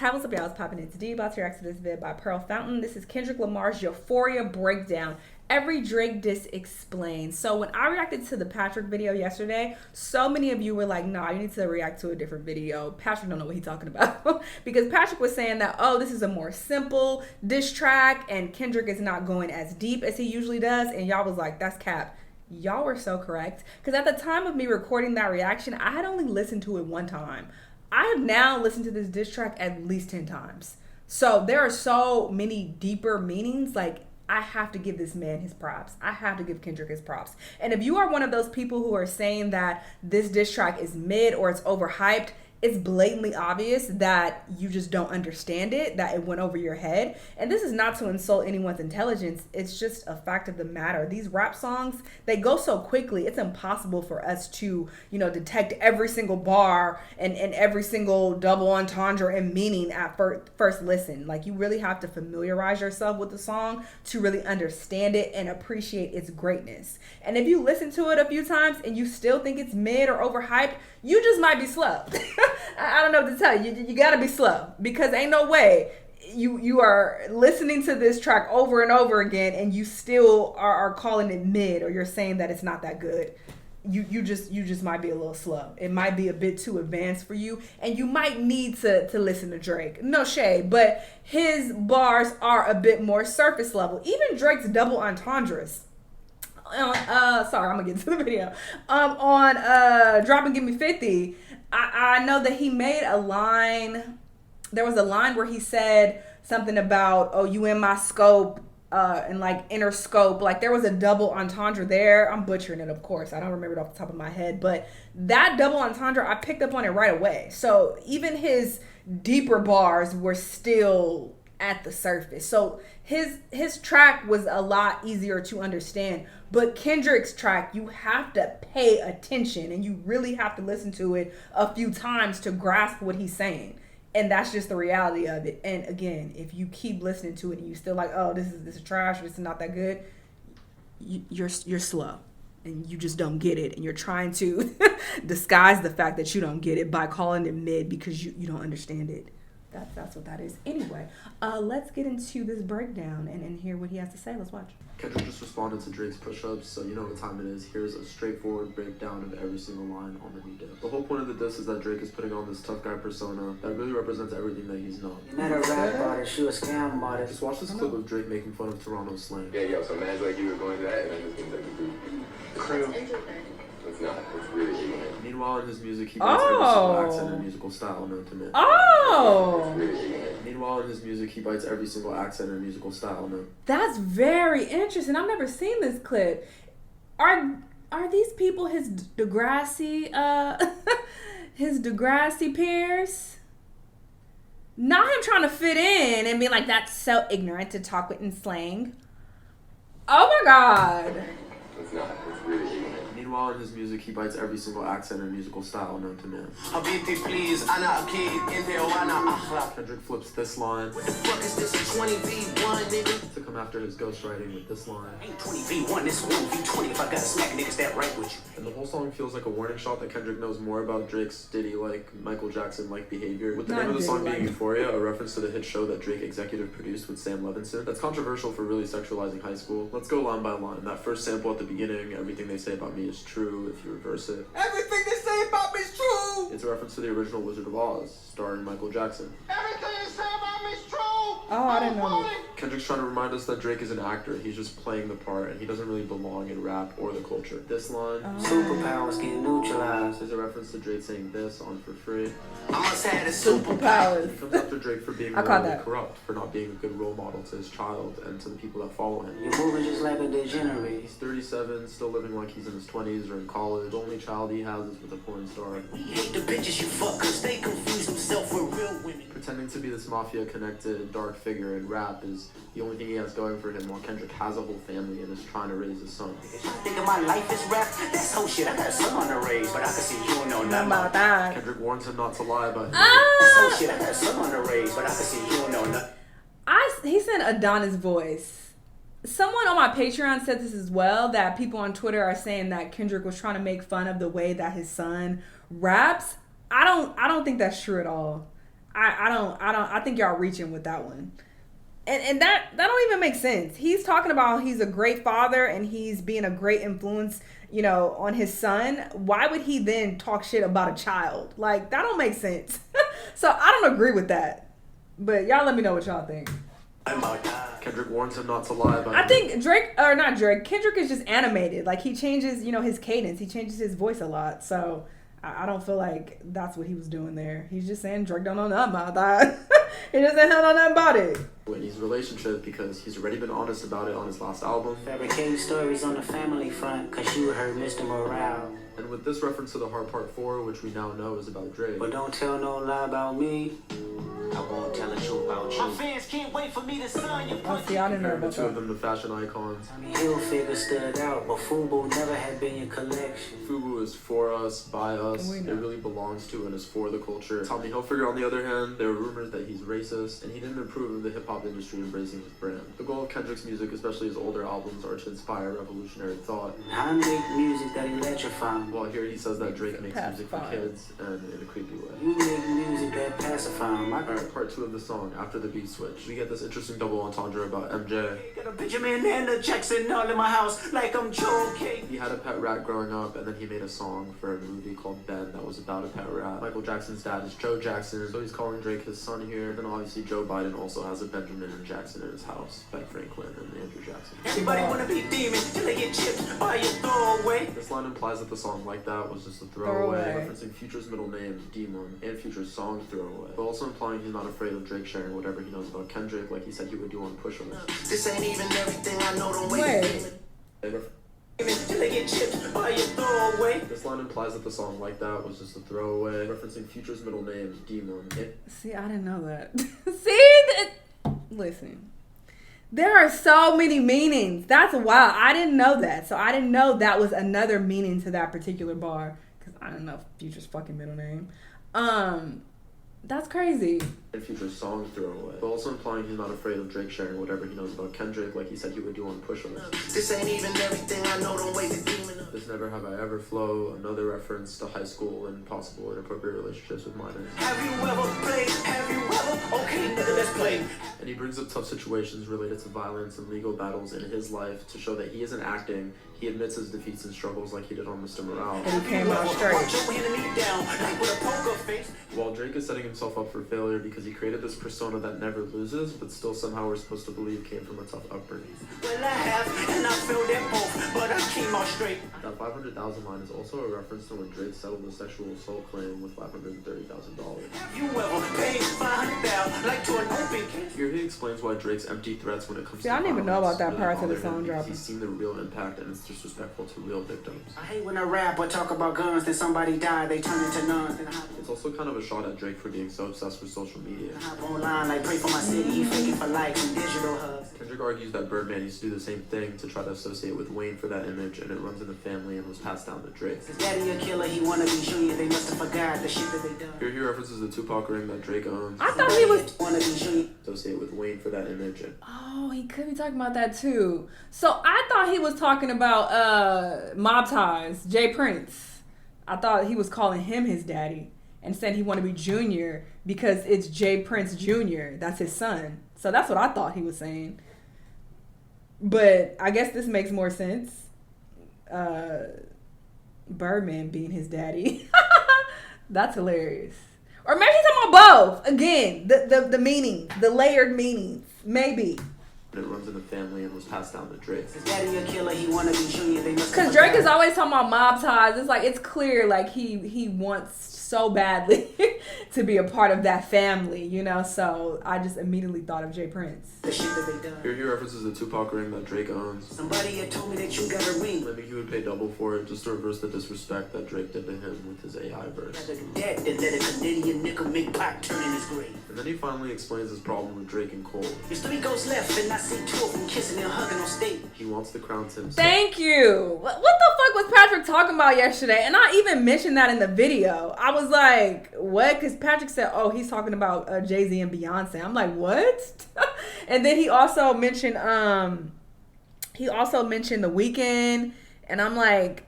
Hi, what's up, y'all? It's popping into D. About to react to this vid by Pearl Fountain. This is Kendrick Lamar's Euphoria breakdown. Every Drake diss explained. So when I reacted to the Patrick video yesterday, so many of you were like, nah, you need to react to a different video. Patrick don't know what he's talking about. Because Patrick was saying that, oh, this is a more simple diss track and Kendrick is not going as deep as he usually does. And y'all was like, that's cap. Y'all were so correct. Because at the time of me recording that reaction, I had only listened to it one time. I have now listened to this diss track at least 10 times. So there are so many deeper meanings. Like, I have to give this man his props. I have to give Kendrick his props. And if you are one of those people who are saying that this diss track is mid or it's overhyped, it's blatantly obvious that you just don't understand it, that it went over your head. And this is not to insult anyone's intelligence. It's just a fact of the matter. These rap songs, they go so quickly. It's impossible for us to, detect every single bar and every single double entendre and meaning at first listen. Like, you really have to familiarize yourself with the song to really understand it and appreciate its greatness. And if you listen to it a few times and you still think it's mid or overhyped, you just might be slow. I don't know what to tell you. You gotta be slow, because ain't no way you are listening to this track over and over again and you still are calling it mid, or you're saying that it's not that good. You just might be a little slow. It might be a bit too advanced for you, and you might need to listen to Drake. No shade, but his bars are a bit more surface level. Even Drake's double entendres. Sorry, I'm gonna get to the video. On Drop and Give Me 50, I know that he made a line. There was a line where he said something about, oh, you in my scope, and like inner scope. Like, there was a double entendre there. I'm butchering it, of course. I don't remember it off the top of my head, but that double entendre, I picked up on it right away. So even his deeper bars were still at the surface. So his track was a lot easier to understand. But Kendrick's track, you have to pay attention and you really have to listen to it a few times to grasp what he's saying. And that's just the reality of it. And again, if you keep listening to it and you still like, oh, this is trash, this is not that good, you're slow and you just don't get it. And you're trying to disguise the fact that you don't get it by calling it mid because you don't understand it. That's what that is. Anyway, let's get into this breakdown and hear what he has to say. Let's watch. Kendrick just responded to Drake's push-ups, so you know what time it is. Here's a straightforward breakdown of every single line on the new diss. The whole point of the diss is that Drake is putting on this tough guy persona that really represents everything that he's not. You met a rap artist, she was a scam artist. Just watch this clip of Drake making fun of Toronto slang. Yeah, yo, so imagine like you were going to that and then this seems like the crew. It's not. It's really ignorant. Meanwhile, in his music, he bites every single accent and musical style known to men. Oh! Meanwhile, in his music, he bites every single accent and musical style known. That's very interesting. I've never seen this clip. Are these people his Degrassi his Degrassi peers? Not him trying to fit in and be like, that's so ignorant to talk with in slang. Oh my God. It's not. It's really ignorant. Meanwhile, in his music, he bites every single accent and musical style known to man. Kendrick flips this line. What the fuck is this, 20v1, nigga? To come after his ghostwriting with this line. Ain't 20v1, this 1v20 if I gotta smack niggas that right with you. And the whole song feels like a warning shot that Kendrick knows more about Drake's Diddy-like, Michael Jackson-like behavior. With the name of the song being Euphoria, a reference to the hit show that Drake executive produced with Sam Levinson. That's controversial for really sexualizing high school. Let's go line by line. That first sample at the beginning, everything they say about me is true if you reverse it. Everything they say about me is true! It's a reference to the original Wizard of Oz, starring Michael Jackson. Everything they say about me is true! Oh, I didn't know. Kendrick's trying to remind us that Drake is an actor. He's just playing the part, and he doesn't really belong in rap or the culture. This line, Superpowers get neutralized. is a reference to Drake saying this on For Free. I must have the He Superpowers. comes after Drake for being I caught morally that. corrupt, for not being a good role model to his child and to the people that follow him. You're moving just like a degenerate. He's 37, still living like he's in his 20s or in college. The only child he has is with a porn star. We hate the bitches you fuck cause they confuse themselves with real women. Pretending to be this mafia-connected dark figure in rap is the only thing he has going for him, while Kendrick has a whole family and is trying to raise his son. Thinking my life is rap? That's whole shit. I got a son on the raise, but I can see you don't know nothing about that. Kendrick warns him not to lie about him. That's whole shit. I got a son on the raise, but I can see you don't know nothing. He said Adonis voice. Someone on my Patreon said this as well, that people on Twitter are saying that Kendrick was trying to make fun of the way that his son raps. I don't think that's true at all. I think y'all reaching with that one. And that don't even make sense. He's talking about he's a great father and he's being a great influence, you know, on his son. Why would he then talk shit about a child? Like, that don't make sense. So I don't agree with that. But y'all let me know what y'all think. Kendrick warns him not to lie about I think Kendrick is just animated. Like, he changes, you know, his cadence. He changes his voice a lot. So I don't feel like that's what he was doing there. He's just saying Drake don't know nothing about that. He doesn't know nothing about it. Whitney's relationship because he's already been honest about it on his last album. Fabricating stories on the family front, cause you heard Mr. Morale. And with this reference to the Heart Part 4, which we now know is about Drake. But don't tell no lie about me. I won't tell the truth about you. My fans can't wait for me to sign your Oh, see, I didn't know The about two of that. them, the fashion icons. Hilfiger stood out, but Fubu never had been your collection. Fubu is for us, by us. We It know. really belongs to and is for the culture. Tommy Hilfiger, on the other hand, there were rumors that he's racist, and he didn't approve of the hip-hop industry embracing his brand. The goal of Kendrick's music, especially his older albums, are to inspire revolutionary thought. I make music that electrify. While here he says that Drake makes music for Pacify. kids, and in a creepy way. You make music that pacify. Alright, part 2 of the song, after the beat switch. We get this interesting double entendre about MJ. Got a Benjamin and a Jackson all in my house, like I'm joking. He had a pet rat growing up, and then he made a song for a movie called Ben that was about a pet rat. Michael Jackson's dad is Joe Jackson, so he's calling Drake his son here. Then obviously Joe Biden also has a Benjamin and Jackson in his house, Ben Franklin and Andrew Jackson. Everybody wanna be demons till they get chipped by your throwaway. This line implies that the song Like That was just a throwaway, referencing Future's middle name, Demon, and Future's song Throwaway, but also implying he's not afraid of Drake sharing whatever he knows about Kendrick, like he said he would do on Push List. This ain't even everything I know, don't Wait. till they get chipped by your throwaway. This line implies that the song Like That was just a throwaway, referencing Future's middle name, Demon. See, I didn't know that. Listen. There are so many meanings. That's wild. I didn't know that. So I didn't know that was another meaning to that particular bar. Because I don't know Future's fucking middle name. That's crazy. And Future's song Throwaway, but also implying he's not afraid of Drake sharing whatever he knows about Kendrick, like he said he would do on Push List. This ain't even everything I know, don't wait the demon up. This Never Have I Ever flow, another reference to high school and possible inappropriate relationships with minors. Have you ever played? Have you ever? Okay, nigga, let's play. And he brings up tough situations related to violence and legal battles in his life to show that he isn't acting. He admits his defeats and struggles like he did on Mr. Morale. And he came out straight. While Drake is setting himself up for failure because he created this persona that never loses, but still somehow we're supposed to believe came from a tough upbringing. Well, I have, and I feel that both, but I came out straight. That 500,000 line is also a reference to when Drake settled a sexual assault claim with $530,000. Have you ever paid 500,000 like to an open case? Here he explains why Drake's empty threats when it comes See, to I didn't even know violence about that part really till the bother him song because dropped. he's seen the real impact and it's disrespectful to real victims. I hate when I rap or talk about guns, then somebody die, they turn into nuns. Then I hop It's also kind of a shot at Drake for being so obsessed with social media. online, like pray for my city, he faking for likes and digital hugs. Kendrick argues that Birdman used to do the same thing to try to associate with Wayne for that image, and it runs in the family and was passed down to Drake. His daddy a killer, he wanna be junior, they must have forgot the shit that they done. Here he references the Tupac ring that Drake owns, I thought he was... Wanna be junior. associate with Wayne for that image. And Oh, he could be talking about that too. So I thought he was talking about Mob Ties, Jay Prince. I thought he was calling him his daddy and said he wanted to be Junior because it's Jay Prince Jr. That's his son. So that's what I thought he was saying. But I guess this makes more sense. Birdman being his daddy. That's hilarious. Or maybe he's talking about both. Again, the meanings, the layered meanings. Maybe. it runs in the family and was passed down to Drake. His daddy a killer, he wanna be junior, they must. Because Drake is always talking about mob ties. It's like, it's clear, like, he wants so badly to be a part of that family, you know? So I just immediately thought of Jay Prince. The shit that they done. Here he references the Tupac ring that Drake owns. Somebody had told me that you got a ring. Maybe he would pay double for it just to reverse the disrespect that Drake did to him with his AI verse. Rather do that than let a Canadian nickel make Pac turn in his grave. And then he finally explains his problem with Drake and Cole. There's 3 ghosts left, and I see 2 of them kissing and hugging on stage. He wants the crown to himself. Thank you. What the fuck was Patrick talking about yesterday? And I even mentioned that in the video. I was like, what? Because Patrick said, oh, he's talking about Jay-Z and Beyonce. I'm like, what? And then he also mentioned The Weeknd. And I'm like,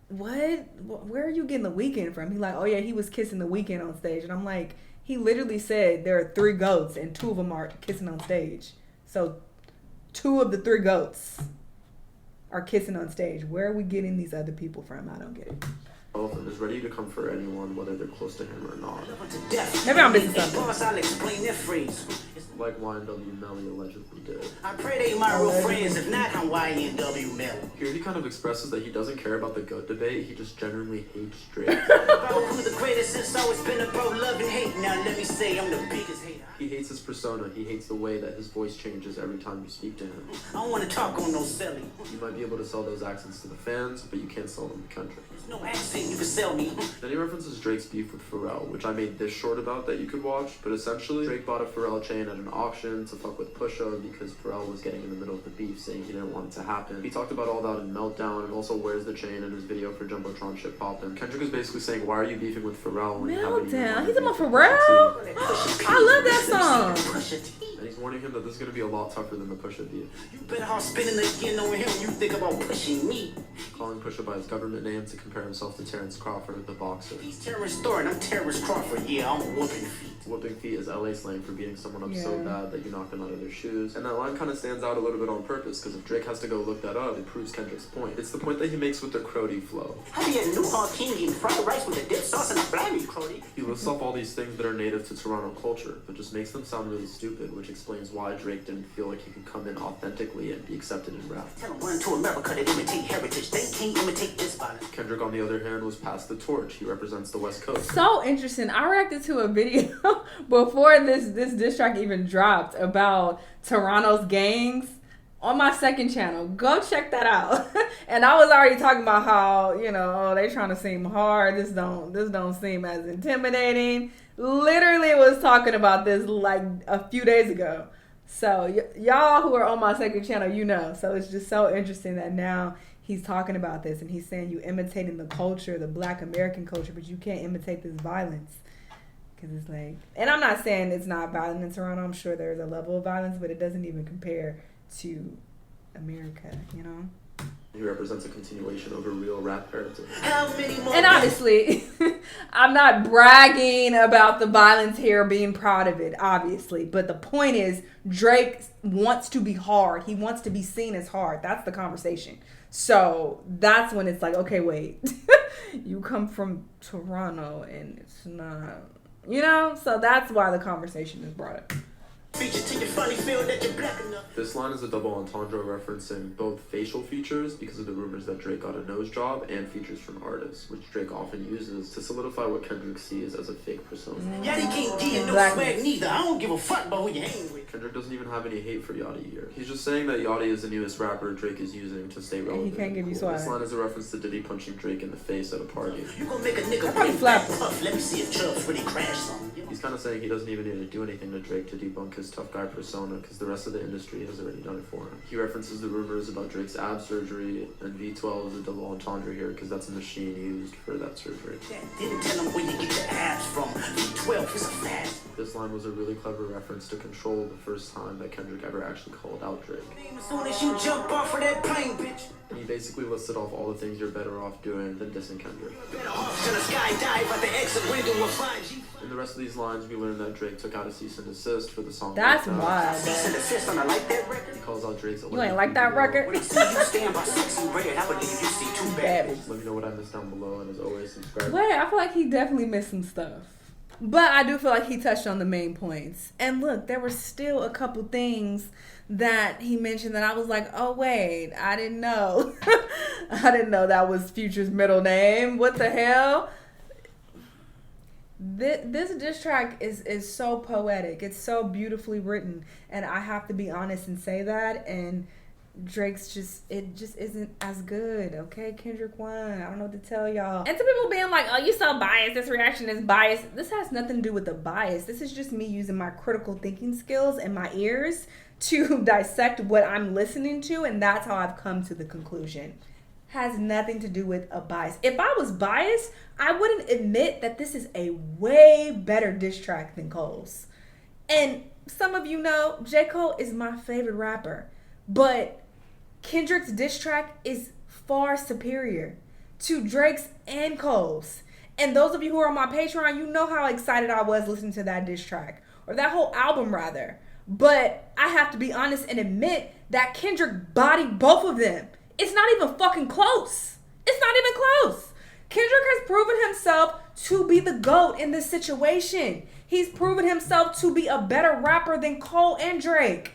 what? Where are you getting The Weeknd from? He's like, oh yeah, he was kissing The Weeknd on stage. And I'm like, He literally said there are 3 goats and 2 of them are kissing on stage. So 2 of the 3 goats are kissing on stage. Where are we getting these other people from? I don't get it. And is ready to come for anyone, whether they're close to him or not. Maybe I'm missing something. Like YNW Melly allegedly did. I pray they my real friends, if not, I'm YNW Melly. Here he kind of expresses that he doesn't care about the GOAT debate, he just genuinely hates Drake. About who the greatest since always been about love and hate. Now let me say I'm the biggest hater. He hates his persona, he hates the way that his voice changes every time you speak to him. I don't want to talk on no selling. You might be able to sell those accents to the fans, but you can't sell them to country. There's no accent you can sell me. Then he references Drake's beef with Pharrell, which I made this short about that you could watch, but essentially, Drake bought a Pharrell chain at an auction to fuck with Pusha because Pharrell was getting in the middle of the beef, saying he didn't want it to happen. He talked about all that in Meltdown and also wears the chain in his video for Jumbotron Shit Poppin'. Kendrick is basically saying, why are you beefing with Pharrell when you haven't even Meltdown. He's talking about Pharrell? I love that song. And he's warning him that this is going to be a lot tougher than the Pusha beef. You better off spinning again on him when you think about pushing me. Calling Pusha by his government name to compare himself to Terrence Crawford, the boxer. He's Terrence Thorne, I'm Terrence Crawford. Yeah, I'm whooping feet. Whooping feet is LA slang for beating someone up so bad that you knock them out of their shoes. And that line kind of stands out a little bit on purpose, because if Drake has to go look that up, it proves Kendrick's point. It's the point that he makes with the Crody flow. I be a New Hall King eating fried rice with a dip sauce and a blammy, Crody. He lists off all these things that are native to Toronto culture, but just makes them sound really stupid, which explains why Drake didn't feel like he could come in authentically and be accepted in rap. Tell them run to America to imitate heritage. They can't imitate this violence. Kendrick, on the other hand, was past the torch. He represents the West Coast. So interesting. I reacted to a video before this diss track even dropped about Toronto's gangs on my second channel. Go check that out. And I was already talking about how, they trying to seem hard. This don't seem as intimidating. Literally was talking about this like a few days ago. So y'all who are on my second channel, So it's just so interesting that now he's talking about this and he's saying you imitating the culture, the Black American culture, but you can't imitate this violence. Because it's like, and I'm not saying it's not violent in Toronto. I'm sure there's a level of violence, but it doesn't even compare to America, He represents a continuation of a real rap heritage. And obviously, I'm not bragging about the violence here, being proud of it, obviously. But the point is, Drake wants to be hard. He wants to be seen as hard. That's the conversation. So that's when it's like, okay, wait. You come from Toronto and it's not, So that's why the conversation is brought up. This line is a double entendre referencing both facial features because of the rumors that Drake got a nose job and features from artists, which Drake often uses to solidify what Kendrick sees as a fake persona. Yachty can't give you no swag neither. I don't give a fuck about who you hang with. Kendrick doesn't even have any hate for Yachty here. He's just saying that Yachty is the newest rapper Drake is using to stay relevant. And he can't give you swag. This line is a reference to Diddy punching Drake in the face at a party. You gonna make a nigga bring back puff. Let me see if Chubbs really crashed something. He's kind of saying he doesn't even need to do anything to Drake to debunk his tough guy persona because the rest of the industry has already done it for him. He references the rumors about Drake's ab surgery, and V12 is a double entendre here because that's a machine used for that surgery. Didn't tell him where you get your abs from. V12 is a fast. This line was a really clever reference to Control, the first time that Kendrick ever actually called out Drake. As soon as you jump off of that plane, bitch. And he basically listed off all the things you're better off doing than dissing Kendrick. Better off to the skydive at the exit window of 5G. In the rest of these lines, we learn that Drake took out a cease and desist for the song. That's wild. Cease and desist on a like that record. He calls out Drake's. You ain't like that record? When he see you stand by sexy red, I believe you see two bad. Let me know what I missed down below, and as always, subscribe. Wait, I feel like he definitely missed some stuff. But I do feel like he touched on the main points. And look, there were still a couple things that he mentioned that I was like, oh, wait, I didn't know. I didn't know that was Future's middle name. What the hell? This diss track is so poetic. It's so beautifully written. And I have to be honest and say that. And Drake's it just isn't as good, okay? Kendrick won. I don't know what to tell y'all. And some people being like, oh, you so biased. This reaction is biased. This has nothing to do with the bias. This is just me using my critical thinking skills and my ears to dissect what I'm listening to, and that's how I've come to the conclusion. Has nothing to do with a bias. If I was biased, I wouldn't admit that this is a way better diss track than Cole's. And some of you know, J. Cole is my favorite rapper, but Kendrick's diss track is far superior to Drake's and Cole's. And those of you who are on my Patreon, you know how excited I was listening to that diss track, or that whole album rather. But I have to be honest and admit that Kendrick bodied both of them. It's not even fucking close. It's not even close. Kendrick has proven himself to be the GOAT in this situation. He's proven himself to be a better rapper than Cole and Drake.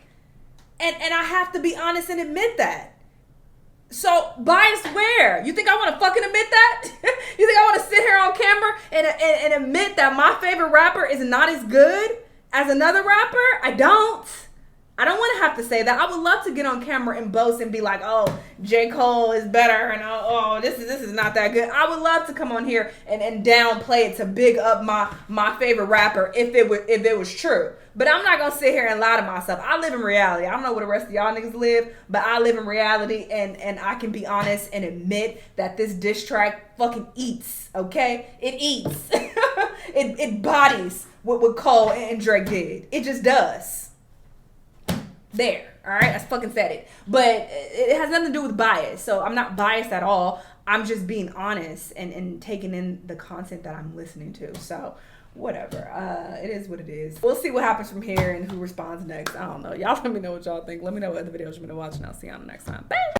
And I have to be honest and admit that. So, biased where? You think I want to fucking admit that? You think I want to sit here on camera and admit that my favorite rapper is not as good as another rapper? I don't want to have to say that. I would love to get on camera and boast and be like, oh, J. Cole is better, and oh, this is not that good. I would love to come on here and downplay it to big up my favorite rapper if it was true. But I'm not gonna sit here and lie to myself. I live in reality. I don't know where the rest of y'all niggas live, but I live in reality, and I can be honest and admit that this diss track fucking eats. Okay, it eats. it bodies what Cole and Drake did. It just does. There, all right, I fucking said it. But it has nothing to do with bias. So I'm not biased at all. I'm just being honest and taking in the content that I'm listening to. So whatever. It is what it is. We'll see what happens from here and who responds next. I don't know. Y'all let me know what y'all think. Let me know what other videos you're gonna watch, and I'll see you on the next time. Bye.